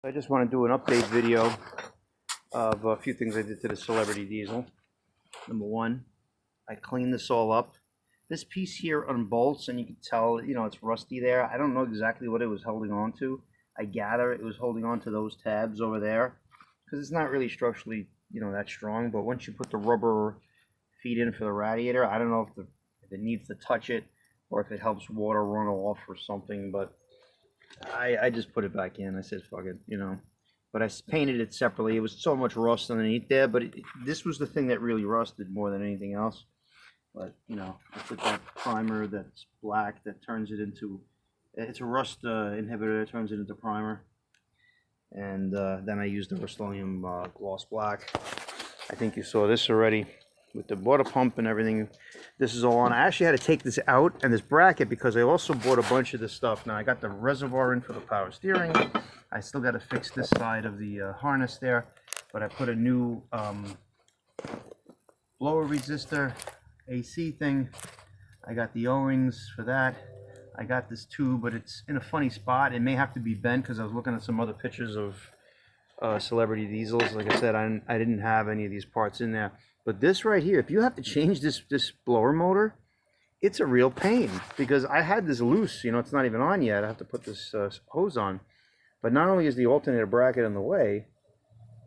I just want to do an update video of a few things I did to the Celebrity diesel. Number one, I cleaned this all up. This piece here unbolts and you can tell, you know, it's rusty there. I don't know exactly what it was holding on to. I gather it was holding on to those tabs over there because it's not really structurally, you know, that strong. But once you put the rubber feet in for the radiator, I don't know if it needs to touch it or if it helps water run off or something, but I just put it back in. I said, fuck it, you know. But I painted it separately. It was so much rust underneath there, but this was the thing that really rusted more than anything else. But, you know, I put that primer that's black that turns it into, it's a rust inhibitor that turns it into primer. And then I used the Rust-Oleum gloss black. I think you saw this already with the water pump and everything. This is all on. I actually had to take this out and this bracket because I also bought a bunch of this stuff. Now I got the reservoir in for the power steering. I still got to fix this side of the harness there, but I put a new blower resistor AC thing. I got the O-rings for that. I got this tube, but it's in a funny spot. It may have to be bent because I was looking at some other pictures of Celebrity diesels. Like I said, I didn't have any of these parts in there. But this right here, if you have to change this blower motor, it's a real pain because I had this loose, you know, it's not even on yet. I have to put this hose on. But not only is the alternator bracket in the way,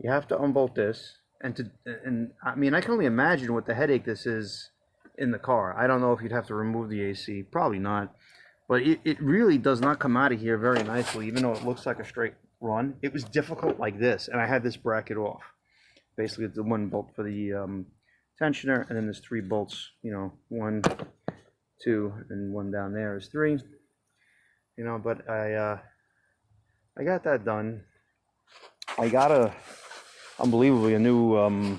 you have to unbolt this. And I mean, I can only imagine what the headache this is in the car. I don't know if you'd have to remove the AC, probably not. But it really does not come out of here very nicely, even though it looks like a straight run. It was difficult like this, and I had this bracket off. Basically, it's the one bolt for the tensioner, and then there's 3 bolts, you know, 1, 2, and 1 down there is 3. You know, but I got that done. I got unbelievably a new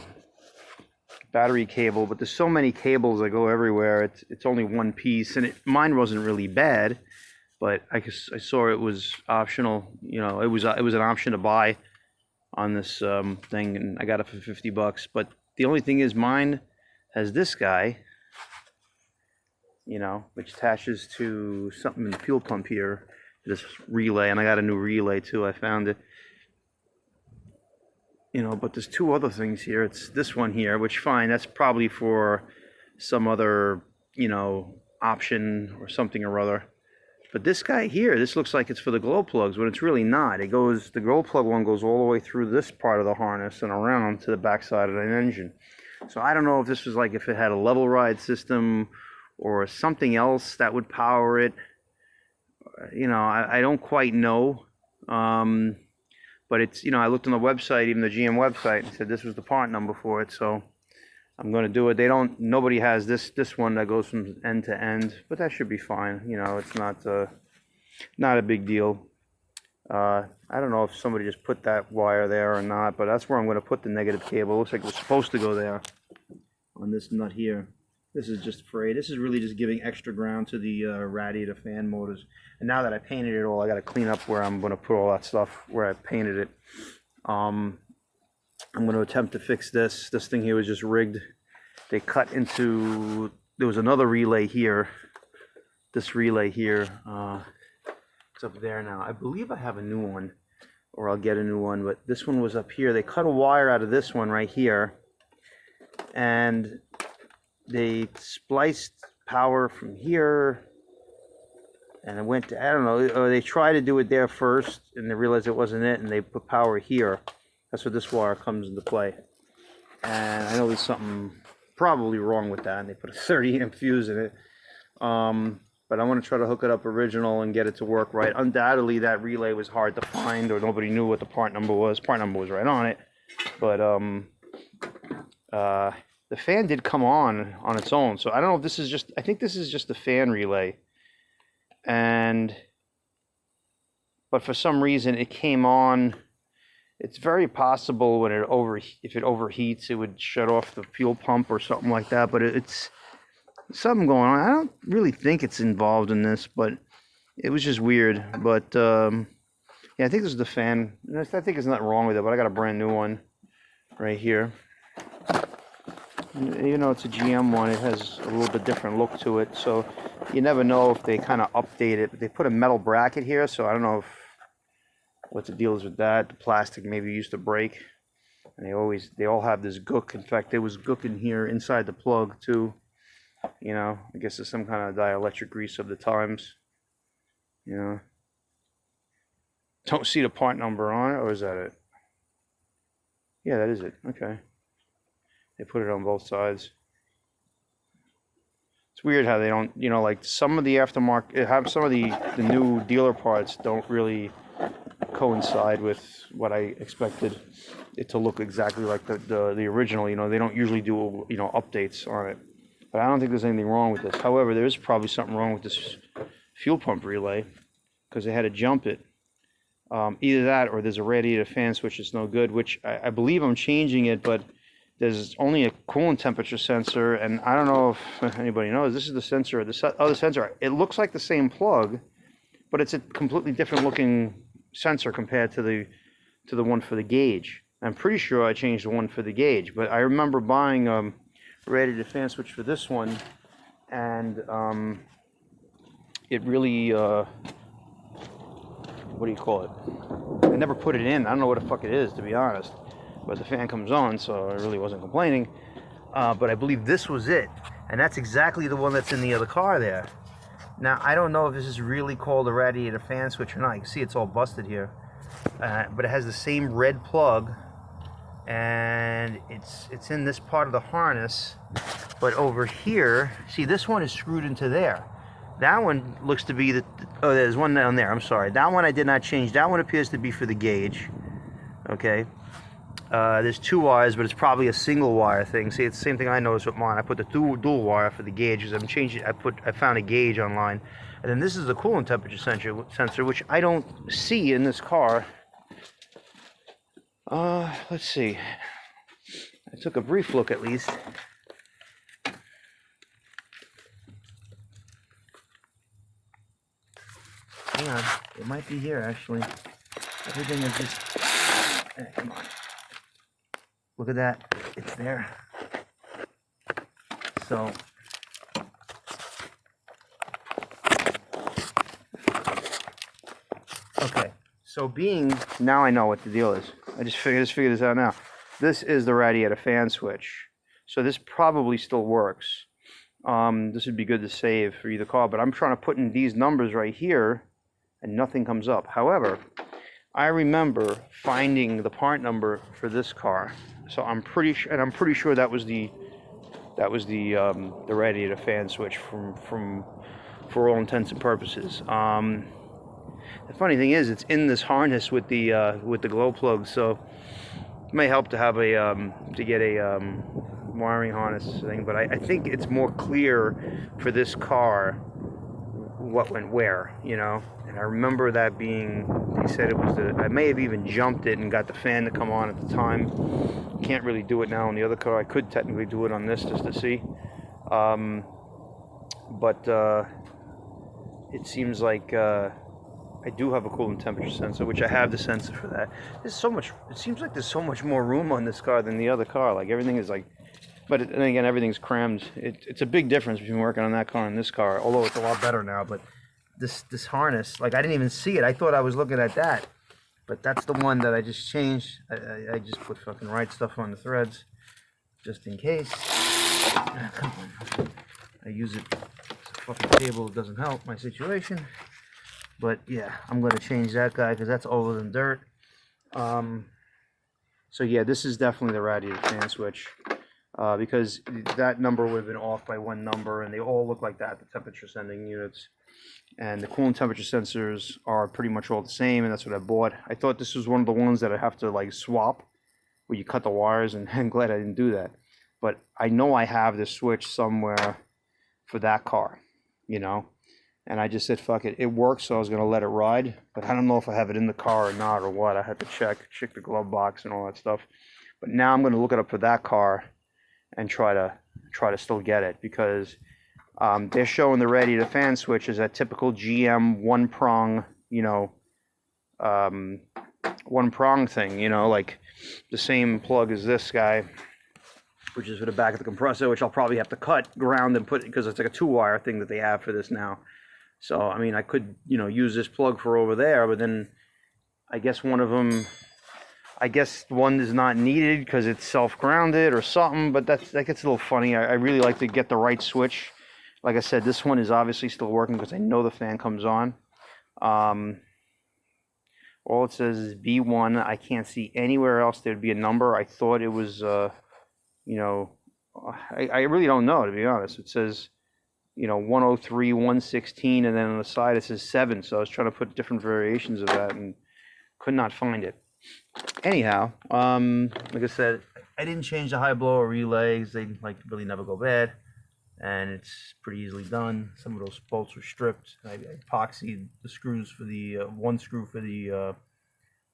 battery cable, but there's so many cables that go everywhere. It's only one piece, and mine wasn't really bad, but I saw it was optional. You know, it was an option to buy on this thing, and I got it for $50. But the only thing is, mine has this guy, you know, which attaches to something in the fuel pump here, this relay, and I got a new relay too. I found it. You know, but there's 2 other things here. It's this one here, which fine, that's probably for some other, you know, option or something or other. But this guy here, this looks like it's for the glow plugs, but it's really not. It goes, the glow plug one goes all the way through this part of the harness and around to the backside of the engine. So I don't know if this was like if it had a level ride system or something else that would power it. You know, I don't quite know. But it's, you know, I looked on the website, even the GM website, and said this was the part number for it. So I'm going to do it. Nobody has this one that goes from end to end, but that should be fine. You know, it's not a big deal. I don't know if somebody just put that wire there or not, but that's where I'm going to put the negative cable. It looks like it was supposed to go there on this nut here. This is just frayed. This is really just giving extra ground to the radiator fan motors. And now that I painted it all, I got to clean up where I'm going to put all that stuff where I painted it. I'm going to attempt to fix this. This thing here was just rigged. They cut into, there was another relay here. This relay here, it's up there now. I believe I have a new one, or I'll get a new one, but this one was up here. They cut a wire out of this one right here, and they spliced power from here, and it went to, I don't know, or they tried to do it there first, and they realized it wasn't it, and they put power here. That's where this wire comes into play. And I know there's something probably wrong with that, and they put a 30 amp fuse in it. But I want to try to hook it up original and get it to work right. Undoubtedly, that relay was hard to find, or nobody knew what the part number was. Part number was right on it, but the fan did come on its own. So I don't know if this is just, I think this is just the fan relay. But for some reason it came on. It's very possible when if it overheats, it would shut off the fuel pump or something like that. But it's something going on. I don't really think it's involved in this, but it was just weird. But yeah, I think this is the fan. I think there's nothing wrong with it, but I got a brand new one right here. You know, it's a GM one. It has a little bit different look to it, so you never know if they kind of update it. But they put a metal bracket here, so I don't know if what the deal is with that. The plastic maybe used to break, and they all have this gook. In fact, there was gook in here inside the plug too. You know, I guess it's some kind of dielectric grease of the times. You know, don't see the part number on it, or is that it? Yeah, that is it. Okay, they put it on both sides. It's weird how they don't, you know, like some of the aftermarket, some of the new dealer parts don't really coincide with what I expected it to look exactly like the original. You know, they don't usually do, you know, updates on it. But I don't think there's anything wrong with this. However, there is probably something wrong with this fuel pump relay because they had to jump it. Either that or there's a radiator fan switch that's no good, which I believe I'm changing it, but there's only a coolant temperature sensor, and I don't know if anybody knows, this is the sensor, the other sensor. It looks like the same plug, but it's a completely different looking sensor compared to the one for the gauge. I'm pretty sure I changed the one for the gauge, but I remember buying radiator fan switch for this one, and it really what do you call it? I never put it in. I don't know what the fuck it is, to be honest, but the fan comes on, so I really wasn't complaining. But I believe this was it, and that's exactly the one that's in the other car there. Now I don't know if this is really called a radiator fan switch or not. You can see it's all busted here, but it has the same red plug, and it's in this part of the harness. But over here, see, this one is screwed into there. That one looks to be oh, there's one down there. I'm sorry. That one I did not change. That one appears to be for the gauge. Okay. There's two wires, but it's probably a single wire thing. See, it's the same thing I noticed with mine. I put the dual wire for the gauge because I'm changing. I found a gauge online, and then this is the coolant temperature sensor, which I don't see in this car. Let's see. I took a brief look at least. Hang on, it might be here actually. Everything is just. Hey, come on. Look at that. It's there. So. Okay. So now I know what the deal is. I just figured this out now. This is the radiator fan switch. So this probably still works. This would be good to save for either car, but I'm trying to put in these numbers right here and nothing comes up. However, I remember finding the part number for this car. So I'm pretty sure that was the radiator fan switch for all intents and purposes. The funny thing is, it's in this harness with the glow plug, so it may help to have to get a wiring harness thing. But I think it's more clear for this car what went where, you know. And I remember that being, he said it was I may have even jumped it and got the fan to come on at the time. Can't really do it now on the other car. I could technically do it on this just to see. But it seems like I do have a coolant temperature sensor, which I have the sensor for that. There's so much, it seems like there's so much more room on this car than the other car. Like everything is like, but and again, everything's crammed. It's a big difference between working on that car and this car, although it's a lot better now. But this harness, like I didn't even see it. I thought I was looking at that, but that's the one that I just changed. I just put fucking right stuff on the threads, just in case. Come on. I use it as a fucking cable. It doesn't help my situation. But yeah, I'm going to change that guy because that's older than dirt. So yeah, this is definitely the radiator fan switch because that number would have been off by one number, and they all look like that, the temperature sending units. And the coolant temperature sensors are pretty much all the same, and that's what I bought. I thought this was one of the ones that I have to like swap, where you cut the wires, and I'm glad I didn't do that. But I know I have this switch somewhere for that car, you know. And I just said, fuck it. It works, so I was going to let it ride. But I don't know if I have it in the car or not or what. I had to check the glove box and all that stuff. But now I'm going to look it up for that car and try to still get it. Because they're showing the radiator fan switch as that typical GM one-prong, you know, one-prong thing. You know, like the same plug as this guy, which is for the back of the compressor, which I'll probably have to cut, ground, and put, because it's like a two-wire thing that they have for this now. So, I mean, I could, you know, use this plug for over there, but then I guess one of them, I guess one is not needed because it's self-grounded or something, but that gets a little funny. I really like to get the right switch. Like I said, this one is obviously still working because I know the fan comes on. All it says is B1. I can't see anywhere else there'd be a number. I thought it was, you know, I really don't know, to be honest. It says, you know, 103, 116, and then on the side it says 7. So I was trying to put different variations of that and could not find it. Anyhow, like I said, I didn't change the high blower relays. They like really never go bad, and it's pretty easily done. Some of those bolts were stripped. I epoxied the screws for the one screw for the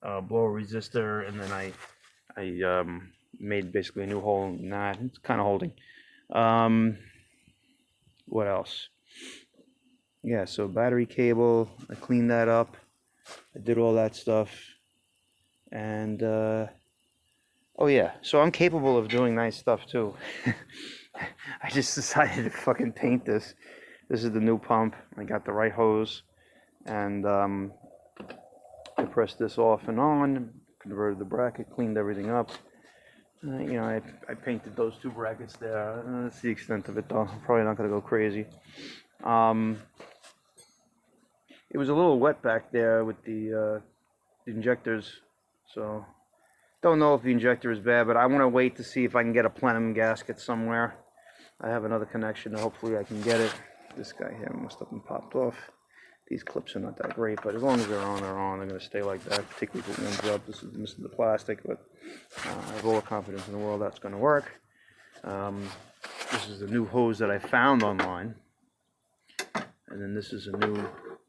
blower resistor, and then I made basically a new hole in that. It's kind of holding. What else? Yeah, so battery cable, I cleaned that up. I did all that stuff. And, oh yeah, so I'm capable of doing nice stuff too. I just decided to fucking paint this. This is the new pump. I got the right hose. And, I pressed this off and on, converted the bracket, cleaned everything up. You know, I painted those 2 brackets there. That's the extent of it, though. I'm probably not going to go crazy. It was a little wet back there with the injectors, so don't know if the injector is bad, but I want to wait to see if I can get a plenum gasket somewhere. I have another connection, and hopefully I can get it. This guy here must have been popped off. These clips are not that great, but as long as they're on, they're on. They're going to stay like that, particularly if it warms up. This is missing the plastic, but I have all the confidence in the world that's going to work. This is the new hose that I found online. And then this is a new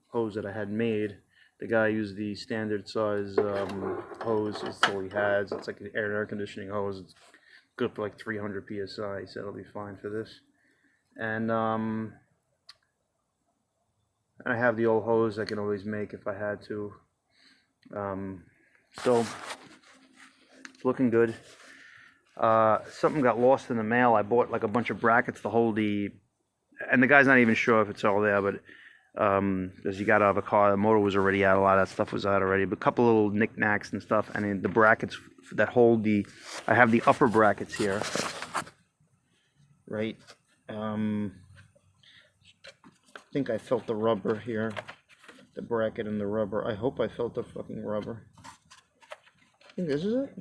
hose that I had made. The guy used the standard size hose. That's all he has. It's like an air conditioning hose. It's good for like 300 psi. He said it'll be fine for this. And I have the old hose I can always make if I had to. So it's looking good. Something got lost in the mail. I bought like a bunch of brackets to hold the, and the guy's not even sure if it's all there, but as you got out of a car, the motor was already out, a lot of that stuff was out already, but a couple little knickknacks and stuff, and then the brackets that hold the, I have the upper brackets here, right? I think I felt the rubber here, the bracket and the rubber. I hope I felt the fucking rubber. I think this is it.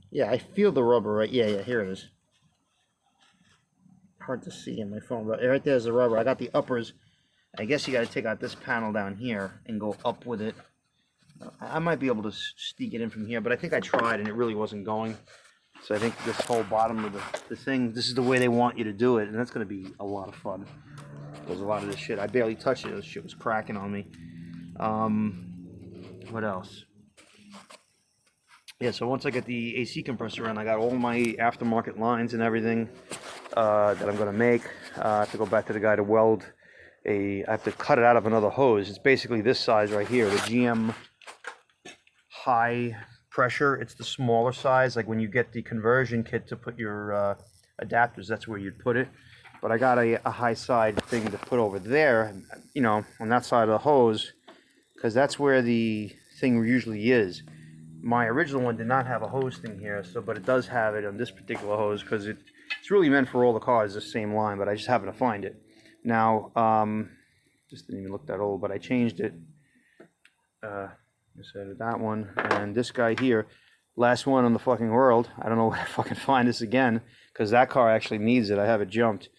Yeah, I feel the rubber, right? Yeah, here it is. Hard to see in my phone, but right there's the rubber. I got the uppers. I guess you got to take out this panel down here and go up with it. I might be able to sneak it in from here, but I think I tried and it really wasn't going. So I think this whole bottom of the thing, this is the way they want you to do it, and that's going to be a lot of fun. There's a lot of this shit. I barely touched it. This shit was cracking on me. What else? Yeah, so once I get the AC compressor in, I got all my aftermarket lines and everything that I'm going to make. I have to go back to the guy to weld I have to cut it out of another hose. It's basically this size right here, the GM high pressure. It's the smaller size. Like when you get the conversion kit to put your adapters, that's where you'd put it. But I got a high side thing to put over there, you know, on that side of the hose, because that's where the thing usually is. My original one did not have a hose thing here, so but it does have it on this particular hose because it's really meant for all the cars, the same line, but I just happen to find it. Now, just didn't even look that old, but I changed it. I said that one, and this guy here, last one in the fucking world. I don't know where to fucking find this again, because that car actually needs it. I have it jumped,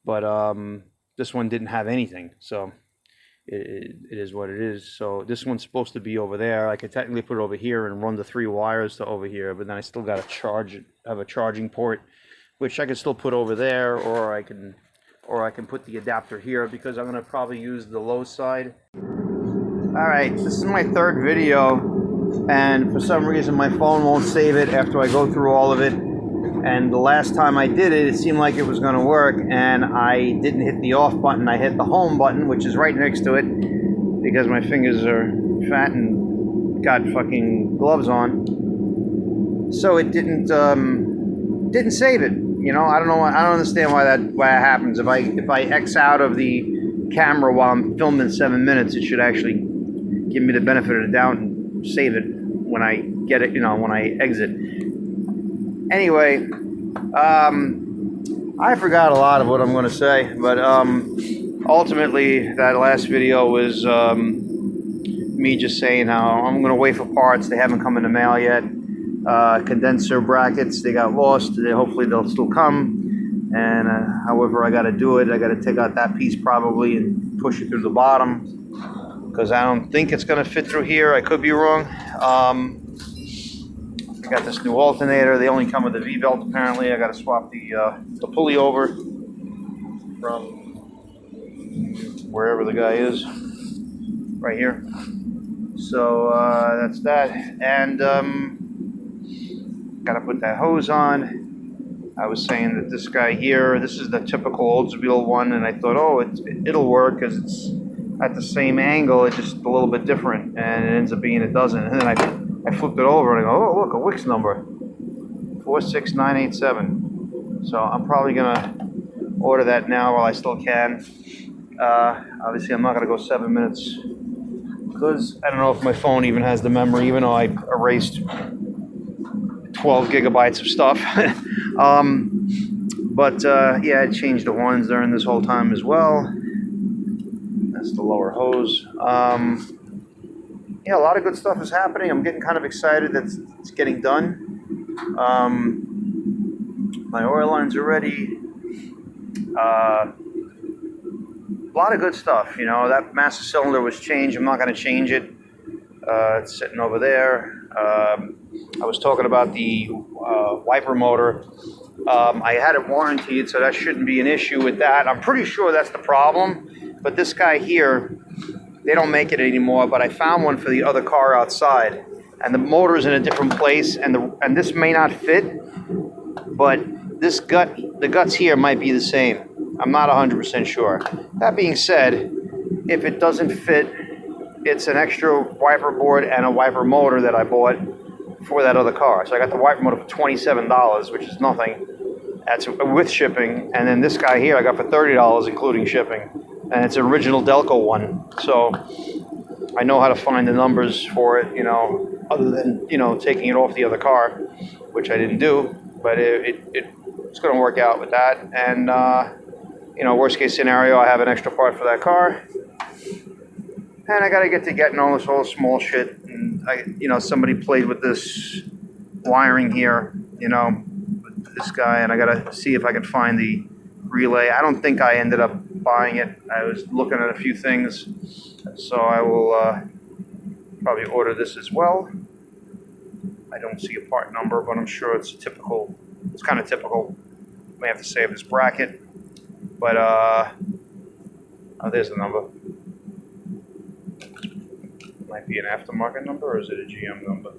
but this one didn't have anything, so it is what it is. So this one's supposed to be over there. I could technically put it over here and run the 3 wires to over here, but then I still got to charge it. Have a charging port, which I can still put over there, or I can put the adapter here, because I'm going to probably use the low side. Alright, this is my 3rd video, and for some reason my phone won't save it after I go through all of it. And the last time I did it, it seemed like it was going to work, and I didn't hit the off button. I hit the home button, which is right next to it, because my fingers are fat and got fucking gloves on. So it didn't save it. You know, I don't know. I don't understand why that happens. If I X out of the camera while I'm filming 7 minutes, it should actually give me the benefit of the doubt and save it. when I get it, when I exit. Anyway, I forgot a lot of what I'm going to say, but ultimately that last video was me just saying how I'm going to wait for parts. They haven't come in the mail yet. Condenser brackets, they got lost. Hopefully they'll still come. And however I got to do it, I got to take out that piece probably and push it through the bottom, because I don't think it's going to fit through here. I could be wrong. I got this new alternator. They only come with the V-belt apparently. I got to swap the pulley over from wherever the guy is, right here. So that's that. And got to put that hose on. I was saying that this guy here, this is the typical Oldsmobile one, and I thought, oh, it'll work because it's at the same angle. It's just a little bit different, and it ends up being it doesn't. And then I flipped it over and I go, oh, look, a Wix number, 46987. So I'm probably gonna order that now while I still can. Obviously, I'm not gonna go 7 minutes because I don't know if my phone even has the memory, even though I erased 12 gigabytes of stuff. Yeah, I changed the ones during this whole time as well. That's the lower hose. Yeah, a lot of good stuff is happening. I'm getting kind of excited that it's getting done. My oil lines are ready. A lot of good stuff. That master cylinder was changed. I'm not going to change it. It's sitting over there. I was talking about the wiper motor. I had it warranted, so that shouldn't be an issue with that. I'm pretty sure that's the problem. But this guy here, they don't make it anymore, but I found one for the other car outside. And the motor is in a different place, and this may not fit, but the guts here might be the same. I'm not 100% sure. That being said, if it doesn't fit, it's an extra wiper board and a wiper motor that I bought for that other car. So I got the wiper motor for $27, which is nothing. That's with shipping. And then this guy here I got for $30, including shipping. And it's an original Delco one. So I know how to find the numbers for it, other than, taking it off the other car, which I didn't do. But it's going to work out with that. And, worst case scenario, I have an extra part for that car. And I got to get to getting all this whole small shit. And, somebody played with this wiring here, with this guy. And I got to see if I can find the relay. I don't think I ended up buying it. I was looking at a few things. So I will probably order this as well. I don't see a part number, but I'm sure it's kind of typical. May have to save this bracket. But, there's the number. Might be an aftermarket number, or is it a GM number?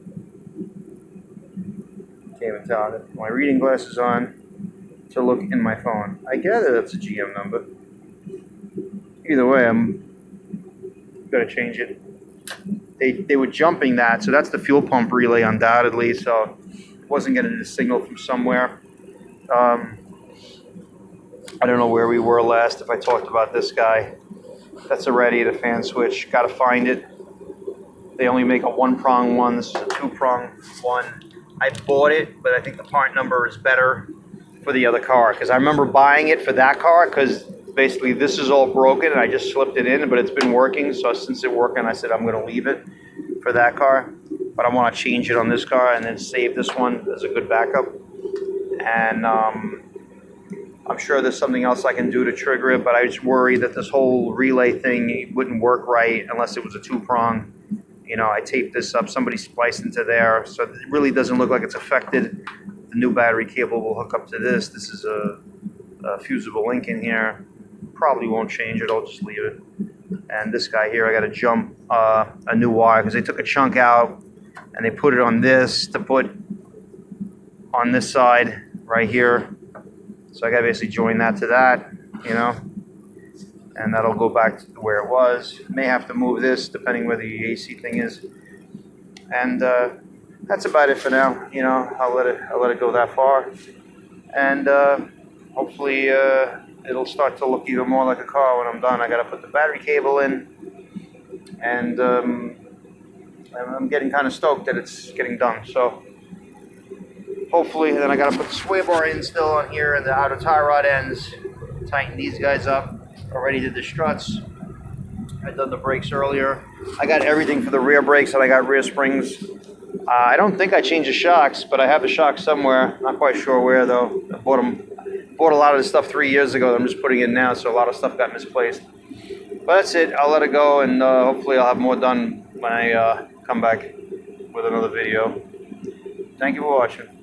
Can't even tell. My reading glasses on to look in my phone. I gather that's a GM number. Either way, I'm gonna change it. They were jumping that, so that's the fuel pump relay undoubtedly. So it wasn't getting a signal from somewhere. I don't know where we were last. If I talked about this guy, that's a Radiator Fan Switch. Got to find it. They only make a one-prong one. This is a two-prong one. I bought it, but I think the part number is better for the other car, because I remember buying it for that car because basically this is all broken and I just slipped it in, but it's been working. So since it's working, I said I'm going to leave it for that car, but I want to change it on this car and then save this one as a good backup. And I'm sure there's something else I can do to trigger it, but I just worry that this whole relay thing wouldn't work right unless it was a two-prong. I taped this up, somebody spliced into there, so it really doesn't look like it's affected. The new battery cable will hook up to this. This is a fusible link in here. Probably won't change it, I'll just leave it. And this guy here, I got to jump a new wire because they took a chunk out and they put it on this to put on this side right here. So I got to basically join that to that, and that'll go back to where it was. May have to move this depending where the AC thing is. And that's about it for now. I'll let it go that far, and hopefully it'll start to look even more like a car when I'm done. I got to put the battery cable in, and I'm getting kind of stoked that it's getting done. So hopefully, and then I got to put the sway bar in still on here and the outer tie rod ends. Tighten these guys up. Already did the struts. I done the brakes earlier. I got everything for the rear brakes, and I got rear springs. I don't think I changed the shocks, but I have the shocks somewhere. Not quite sure where though. I bought a lot of this stuff 3 years ago. I'm just putting it in now, so a lot of stuff got misplaced. But that's it. I'll let it go, and hopefully I'll have more done when I come back with another video. Thank you for watching.